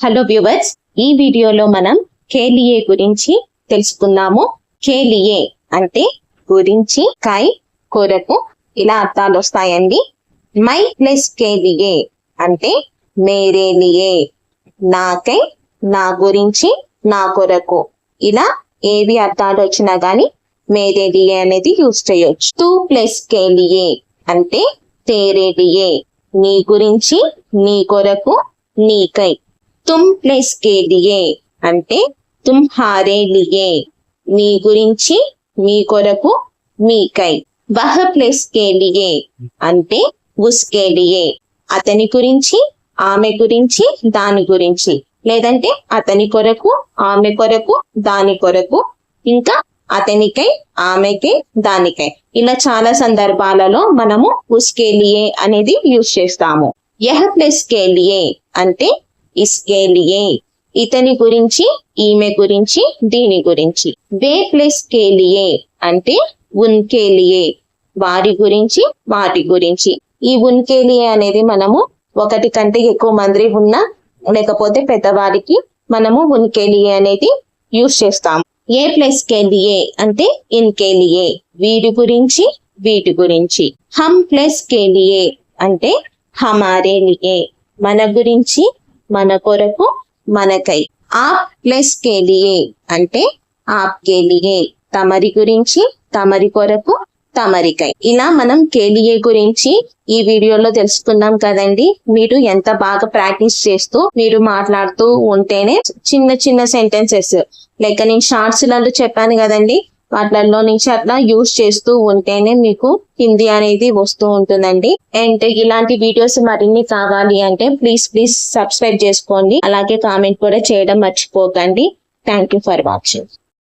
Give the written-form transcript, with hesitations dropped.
Hello viewers, ఈ వీడియోలో మనం కేలియే గురించి తెలుసుకుందాము. కేలియే అంటే గురించి, కై కొరకు ఇలా అర్థాలు వస్తాయండి. మై ప్లస్ కేలియే అంటే మేరే లియే, నాకై, నా గురించి, నా కొరకు ఇలా ఏవి అర్థాలు వచ్చినా గానీ మేరే లియే అనేది యూజ్ చేయొచ్చు. తూ ప్లస్ కేలియే అంటే తేరే లియే, నీ గురించి, నీ కొరకు, నీకై. తుమ్ ప్లస్ కే లియే అంటే తుమ్హారే లియే, నీ గురించి, మీ కొరకు, మీకై. వహ్ ప్లస్ కే లియే అంటే ఉస్కే లియే, అతని గురించి, ఆమె గురించి, దాని గురించి, లేదంటే అతని కొరకు, ఆమె కొరకు, దాని కొరకు, ఇంకా అతనికై, ఆమెకై, దానికై. ఇలా చాలా సందర్భాలలో మనము ఉస్కే లియే అనేది యూజ్ చేస్తాము. యహ్ ప్లస్ కే లియే అంటే ఇస్కే లియే, ఇతని గురించి, ఈమె గురించి, దీని గురించి. వే ప్లస్ కే లియే అంటే ఉన్కే లియే, వారి గురించి, వాటి గురించి. ఈ ఉన్కే లియే అనేది మనము ఒకటి కంటే ఎక్కువ మంది ఉన్నా లేకపోతే పెద్దవారికి మనము ఉన్కే లియే అనేది యూజ్ చేస్తాము. ఏ ప్లస్ కే లియే అంటే ఇన్కే లియే, వీరి గురించి, వీటి గురించి. హమ్ ప్లస్ కే లియే అంటే హమారే లియే, మన గురించి, మన కొరకు, మనకై. ఆప్ ప్లస్ కే లియే అంటే ఆప్కే లియే, తమరి గురించి, తమరి కొరకు, తమరికై. ఇలా మనం కేలియే గురించి ఈ వీడియోలో తెలుసుకున్నాం కదండి. మీరు ఎంత బాగా ప్రాక్టీస్ చేస్తూ మీరు మాట్లాడుతూ ఉంటేనే చిన్న చిన్న సెంటెన్సెస్ లైక్ నేను షార్ట్స్ లలో చెప్పాను కదండి, వాటిల్లో నుంచి అట్లా యూజ్ చేస్తూ ఉంటేనే మీకు హిందీ అనేది వస్తూ ఉంటుందండి. అండ్ ఇలాంటి వీడియోస్ మరిన్ని కావాలి అంటే ప్లీజ్ సబ్స్క్రైబ్ చేసుకోండి. అలాగే కామెంట్ కూడా చేయడం మర్చిపోకండి. Thank you for watching.